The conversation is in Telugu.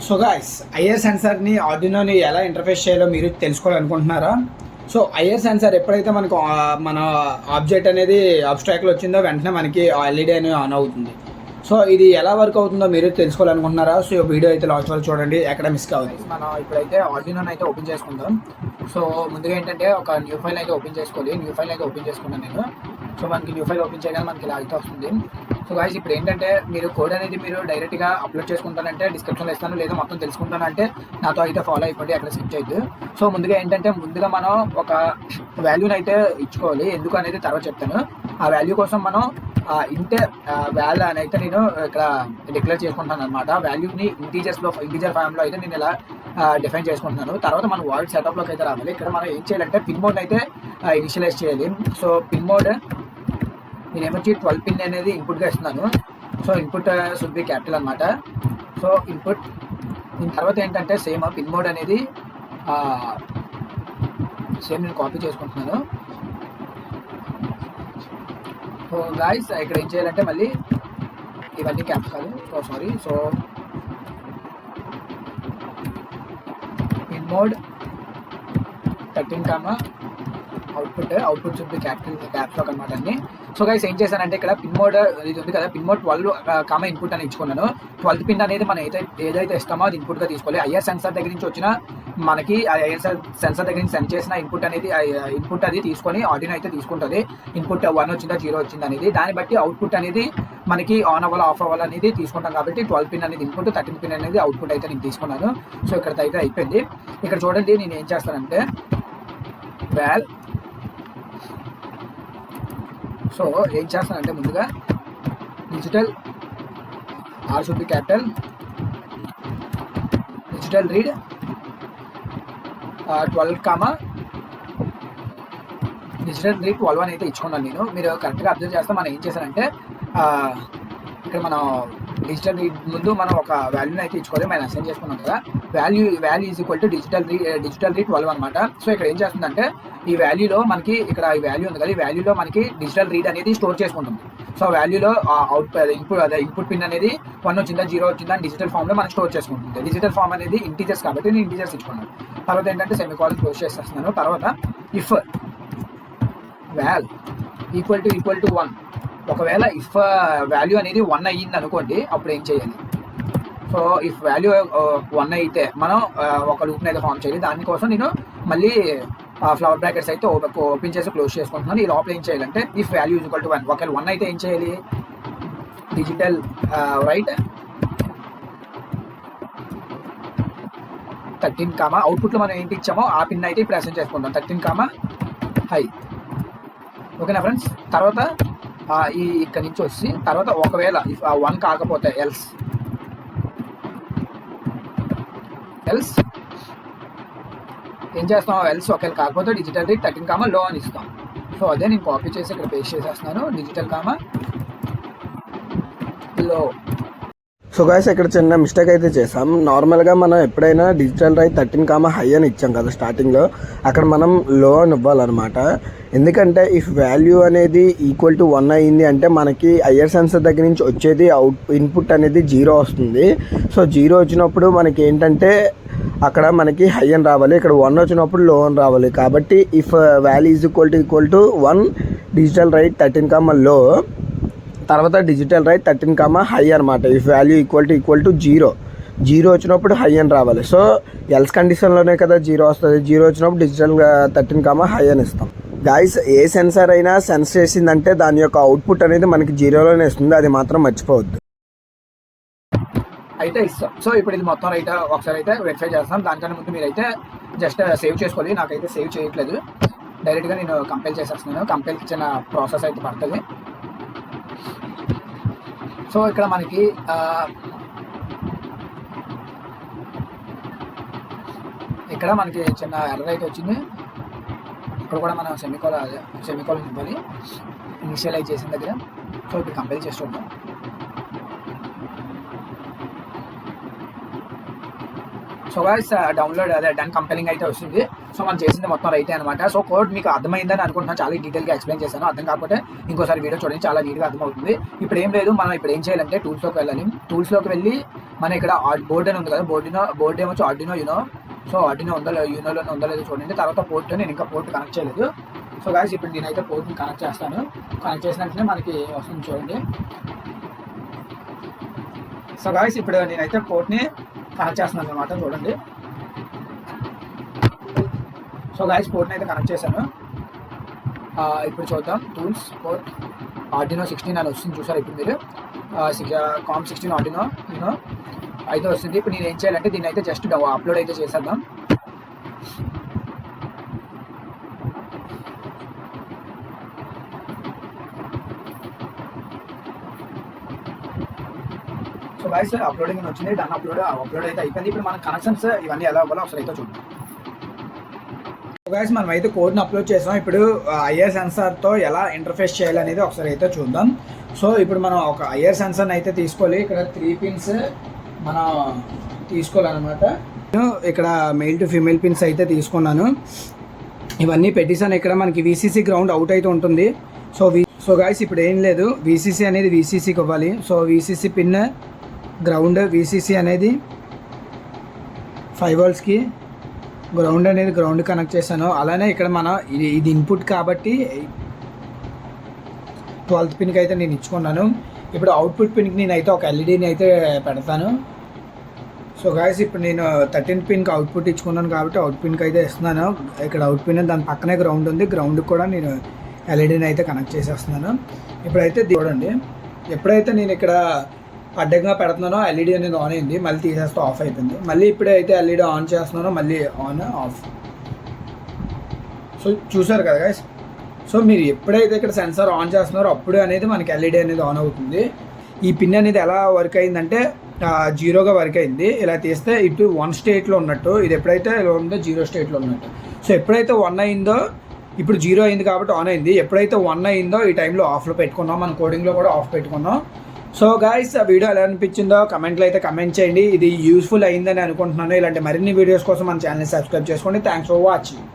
సో గాయ్స్, ఐఆర్ సెన్సార్ని ఆర్డినోని ఎలా ఇంటర్ఫేస్ చేయాలో మీరు తెలుసుకోవాలనుకుంటున్నారా? సో ఐఆర్ సెన్సార్ ఎప్పుడైతే మనకు మన ఆబ్జెక్ట్ అనేది అబ్స్ట్రాక్ట్లో వచ్చిందో వెంటనే మనకి ఎల్ఈడి అనేది ఆన్ అవుతుంది. సో ఇది ఎలా వర్క్ అవుతుందో మీరు తెలుసుకోవాలనుకుంటున్నారా? సో వీడియో అయితే లాస్ట్ వరకు చూడండి, ఎక్కడ మిస్ కావాలి. మనం ఇప్పుడైతే ఆర్డినోని అయితే ఓపెన్ చేసుకుందాం. సో ముందుగా ఏంటంటే ఒక న్యూ ఫైల్ అయితే ఓపెన్ చేసుకోవాలి. న్యూ ఫైల్ అయితే ఓపెన్ చేసుకున్నాను నేను. సో మనకి న్యూ ఫైల్ ఓపెన్ చేయగానే మనకి ఇలా అయితే వస్తుంది. సో గాయ్స్, ఇప్పుడు ఏంటంటే మీరు కోడ్ అనేది మీరు డైరెక్ట్గా అప్లోడ్ చేసుకుంటానంటే డిస్క్రిప్షన్లో ఇస్తాను, లేదా మొత్తం తెలుసుకుంటానంటే నాతో అయితే ఫాలో అయిపోండి, అక్కడ స్కిప్ చేయొద్దు. సో ముందుగా ఏంటంటే మనం ఒక వాల్యూని అయితే ఇచ్చుకోవాలి. ఎందుకు అనేది తర్వాత చెప్తాను. ఆ వాల్యూ కోసం మనం వాల్యూ అని అయితే నేను ఇక్కడ డిక్లేర్ చేసుకుంటాను అనమాట. వాల్యూని ఇంటీజర్ ఫామ్లో అయితే నేను ఇలా డిఫైన్ చేసుకుంటున్నాను. తర్వాత మనం వర్డ్ సెటప్లోకి అయితే రావాలి. ఇక్కడ మనం ఏం చేయాలంటే పిన్ మోడ్ అయితే ఇనిషియలైజ్ చేయాలి. సో పిన్ మోడ్ నేనేమొచ్చి 12 పిన్ అనేది ఇన్పుట్గా ఇస్తున్నాను. So input should be capital అనమాట. సో ఇన్పుట్ దీని తర్వాత ఏంటంటే సేమ్ పిన్ మోడ్ అనేది సేమ్ నేను కాపీ చేసుకుంటున్నాను. సో గాయ్స్, ఇక్కడ ఏం చేయాలంటే మళ్ళీ ఇవన్నీ క్యాప్స్ కాదు, so pin mode 13 output should be caps lock అనమాట అన్ని. సో గైస్, ఏం చేశానంటే ఇక్కడ పిన్ మోడ్ ఇది ఉంది కదా, పిన్ మోడ్ 12 ఇన్పుట్ అని ఇచ్చుకున్నాను. 12th పిన్ అనేది మనం ఏదైతే ఇస్తామో అది ఇన్పుట్గా తీసుకోవాలి. ఐఆర్ సెన్సార్ దగ్గర నుంచి వచ్చిన మనకి ఐఆర్ సెన్సార్ దగ్గర నుంచి సెండ్ చేసిన ఇన్పుట్ అది తీసుకొని ఆర్డినో అయితే తీసుకుంటుంది. ఇన్పుట్ 1 వచ్చిందా 0 వచ్చిందా అనేది, దాన్ని బట్టి అవుట్పుట్ అనేది మనకి ఆన్ అవ్వాలి ఆఫ్ అవ్వాలి అనేది తీసుకుంటాం. కాబట్టి 12 పిన్ అనేది ఇన్పుట్, 13 పిన్ అనేది అవుట్పుట్ అయితే నేను తీసుకున్నాను. సో ఇక్కడ అయితే అయిపోయింది. ఇక్కడ చూడండి, నేను ఏం చేస్తానంటే సో ఏం చేస్తానంటే ముందుగా digital R should be capital, digital read 12 digital read 12 అని అయితే ఇచ్చుకున్నాను నేను. మీరు కరెక్ట్గా అబ్జర్వ్ చేస్తే మనం ఏం చేశానంటే ఇక్కడ మనం డిజిటల్ రీడ్ ముందు మనం ఒక వాల్యూని అయితే ఇచ్చుకోవాలి. మనం అసైన్ చేసుకున్నాం కదా, value is equal to digital read 12 అనమాట. సో ఇక్కడ ఏం చేస్తుందంటే ఈ వాల్యూలో మనకి ఇక్కడ ఈ వాల్యూ ఉంది కదా, ఈ వాల్యూలో మనకి డిజిటల్ రీడ్ అనేది స్టోర్ చేసుకుంటుంది. సో వాల్యూలో ఇన్పుట్ పిన్ అనేది 1 వచ్చిందా 0 వచ్చిందా అని డిజిటల్ ఫామ్లో మనకి స్టోర్ చేసుకుంటుంది. డిజిటల్ ఫామ్ అనేది ఇంటీజర్స్ కాబట్టి నేను ఇంటీజర్స్ ఇచ్చుకున్నాను. తర్వాత ఏంటంటే సెమీకోలన్ క్లోజ్ చేసేస్తున్నాను. తర్వాత ఇఫ్ వాల్ ఈక్వల్ టు 1, ఒకవేళ ఇఫ్ వాల్యూ అనేది 1 అయ్యింది అనుకోండి, అప్పుడు ఏం చేయాలి? సో ఇఫ్ వాల్యూ 1 అయితే మనం ఒక లూప్ని అయితే ఫామ్ చేయాలి. దానికోసం నేను మళ్ళీ ఫ్లవర్ బ్రాకెట్స్ అయితే ఓపెన్ చేసి క్లోజ్ చేసుకుంటున్నాను. ఈ లోపల ఏం చేయాలంటే ఇఫ్ వాల్యూ ఈక్వల్ టు 1, ఒకవేళ 1 అయితే ఏం చేయాలి? డిజిటల్ రైట్ 13 అవుట్పుట్లో మనం ఏంటి ఇచ్చామో ఆ పిన్ అయితే ఇప్పుడు అసైన్ చేసుకుంటాం. 13 హై. ఓకేనా ఫ్రెండ్స్? తర్వాత ఇక్కడ నుంచి వచ్చి తర్వాత ఒకవేళ 1 కాకపోతే ఎల్స్ ఏం చేస్తాం? ఎల్స్ ఒకవేళ కాకపోతే డిజిటల్ రీడ్ 13 లో అని ఇస్తాం. సో అదే నేను కాపీ చేసి ఇక్కడ పేస్ట్ చేసేస్తున్నాను, డిజిటల్ లో. సో గాయ్స్, ఇక్కడ చిన్న మిస్టేక్ అయితే చేసాం. నార్మల్గా మనం ఎప్పుడైనా డిజిటల్ రైట్ 13 హై అని ఇచ్చాం కదా స్టార్టింగ్లో, అక్కడ మనం లో అని ఇవ్వాలన్నమాట. ఎందుకంటే ఇఫ్ వాల్యూ అనేది ఈక్వల్ టు 1 అయ్యింది అంటే మనకి ఐఆర్ సెన్సర్ దగ్గర నుంచి వచ్చేది ఇన్పుట్ అనేది 0 వస్తుంది. సో 0 వచ్చినప్పుడు మనకి ఏంటంటే అక్కడ మనకి హై అని రావాలి, ఇక్కడ 1 వచ్చినప్పుడు లో అని రావాలి. కాబట్టి if value is equal to 1 digital right 13 లో, తర్వాత డిజిటల్ రైట్ 13 హై అనమాట. ఇఫ్ వాల్యూ ఈక్వల్ టు 0 వచ్చినప్పుడు హై అని రావాలి. సో ఎల్స్ కండిషన్లోనే కదా 0 వస్తుంది. 0 వచ్చినప్పుడు డిజిటల్ 13 హై అని ఇస్తాం. గాయ్స్, ఏ సెన్సార్ అయినా సెన్స్ చేసిందంటే దాని యొక్క అవుట్పుట్ అనేది మనకి 0లోనే ఇస్తుంది, అది మాత్రం మర్చిపోవద్దు. అయితే ఇస్తాం. సో ఇప్పుడు ఇది మొత్తం అయితే ఒకసారి అయితే వెరిఫై చేస్తాం. దానికన్నా ముందు మీరైతే జస్ట్ సేవ్ చేసుకోవాలి. నాకైతే సేవ్ చేయట్లేదు, డైరెక్ట్గా నేను కంపైల్ చేసేస్తున్నాను. కంపైల్కి చిన్న ప్రాసెస్ అయితే పడుతుంది. సో ఇక్కడ మనకి చిన్న ఎర్రర్ అయితే వచ్చింది. ఇక్కడ కూడా మనం సెమీకోలన్ ఇవ్వాలి ఇనిషియలైజ్ చేసిన దగ్గర. సో ఇప్పుడు కంపైల్ చేసి చూద్దాం. So guys, download done compiling అయితే వస్తుంది. సో మనం చేసింది మొత్తం రైతే అనమాట. సో కోడ్ మీకు అర్థమైందని అనుకుంటున్నాను, చాలా డీటెయిల్గా ఎక్స్ప్లెయిన్ చేశాను. అర్థం కాకపోతే ఇంకోసారి వీడియో చూడండి, చాలా నీట్గా అర్థమవుతుంది. ఇప్పుడు ఏం లేదు, మనం ఇప్పుడు ఏం చేయాలంటే టూల్స్లోకి వెళ్ళాలి. టూల్స్లోకి వెళ్ళి మన ఇక్కడ బోర్డ్ అని ఉంది కదా, బోర్డు ఏమొచ్చి ఆర్డినో యూనో. సో ఆర్డినో ఉందో యూనోలోనే ఉందో లేదో చూడండి. తర్వాత పోర్ట్, నేను ఇంకా పోర్ట్ కనెక్ట్ చేయలేదు. సో గాయస్ ఇప్పుడు నేనైతే పోర్ట్ని కనెక్ట్ చేస్తాను. కనెక్ట్ చేసిన వెంటనే మనకి వస్తుంది చూడండి. సో గాయస్ ఇప్పుడు నేనైతే పోర్ట్ని కనెక్ట్ చేస్తున్నాను అనమాట, చూడండి. సో గాయస్ పోర్ట్ని అయితే కనెక్ట్ చేశాను. ఇప్పుడు చూద్దాం. టూల్స్ పోర్ట్ ఆర్డినో 16 అని వస్తుంది చూసారు ఇప్పుడు మీరు. కామ్ 16 ఆర్డినో యూనో అయితే వస్తుంది. ఇప్పుడు నేను ఏం చేయాలంటే దీన్ని అయితే జస్ట్ అప్లోడ్ అయితే చేసేద్దాం. సో గాయస్ అప్లోడింగ్ వచ్చింది, డన్ అప్లోడ్ అయితే అయిపోయింది. ఇప్పుడు మన కనెక్షన్స్ ఇవన్నీ ఎలా అవ్వాలో ఒకసారి అయితే చూద్దాం. సో గాయస్ మనం అయితే కోడ్ని అప్లోడ్ చేసాం. ఇప్పుడు ఐఆర్ సెన్సార్తో ఎలా ఇంటర్ఫేస్ చేయాలనేది ఒకసారి అయితే చూద్దాం. సో ఇప్పుడు మనం ఒక ఐఆర్ సెన్సార్ని అయితే తీసుకోవాలి. ఇక్కడ 3 పిన్స్ మనం తీసుకోవాలన్నమాట. ఇక్కడ మెయిల్ టు ఫీమేల్ పిన్స్ అయితే తీసుకున్నాను. ఇవన్నీ పెట్టేసాను. ఇక్కడ మనకి VCC గ్రౌండ్ అవుట్ అయితే ఉంటుంది. సో గాయస్ ఇప్పుడు ఏం లేదు, VCC అనేది VCCకి ఇవ్వాలి. So VCC pin ground, VCC అనేది 5 voltsకి, గ్రౌండ్ అనేది గ్రౌండ్ కనెక్ట్ చేశాను. అలానే ఇక్కడ మన ఇది ఇన్పుట్ కాబట్టి 12th పిన్కి అయితే నేను ఇచ్చుకున్నాను. ఇప్పుడు అవుట్పుట్ పిన్కి నేనైతే ఒక ఎల్ఈడీని అయితే పెడతాను. సో గాయస్ ఇప్పుడు నేను 13th పిన్కి అవుట్పుట్ ఇచ్చుకున్నాను కాబట్టి అవుట్ పిన్కి అయితే ఇస్తున్నాను. ఇక్కడ అవుట్ పిన్ దాని పక్కనే గ్రౌండ్ ఉంది, గ్రౌండ్కి కూడా నేను ఎల్ఈడీని అయితే కనెక్ట్ చేసేస్తున్నాను. ఇప్పుడైతే చూడండి, ఎప్పుడైతే నేను ఇక్కడ అడ్డంగా పెడుతున్నానో ఎల్ఈడీ అనేది ఆన్ అయింది, మళ్ళీ తీసేస్తే ఆఫ్ అయిపోయింది. మళ్ళీ ఇప్పుడైతే ఎల్ఈడీ ఆన్ చేస్తున్నానో మళ్ళీ ఆన్ ఆఫ్. సో చూసారు కదా గైస్. సో మీరు ఎప్పుడైతే ఇక్కడ సెన్సార్ ఆన్ చేస్తున్నారో అప్పుడు అనేది మనకి ఎల్ఈడీ అనేది ఆన్ అవుతుంది. ఈ పిన్ అనేది ఎలా వర్క్ అయిందంటే 0గా వర్క్ అయింది. ఇలా తీస్తే ఇటు 1 స్టేట్లో ఉన్నట్టు, ఇది ఎప్పుడైతే ఇలా ఉందో 0 స్టేట్లో ఉన్నట్టు. సో ఎప్పుడైతే 1 అయిందో, ఇప్పుడు 0 అయింది కాబట్టి ఆన్ అయింది. ఎప్పుడైతే 1 అయిందో ఈ టైంలో ఆఫ్లో పెట్టుకున్నాం, మన కోడింగ్లో కూడా ఆఫ్ పెట్టుకున్నాం. సో గాయస్ ఆ వీడియో ఎలా అనిపించిందో కమెంట్లో అయితే కమెంట్ చేయండి. ఇది యూస్ఫుల్ అయిందని అనుకుంటున్నాను. ఇలాంటి మరిన్ని వీడియోస్ కోసం మన ఛానల్ని సబ్స్క్రైబ్ చేసుకోండి. Thanks for watching.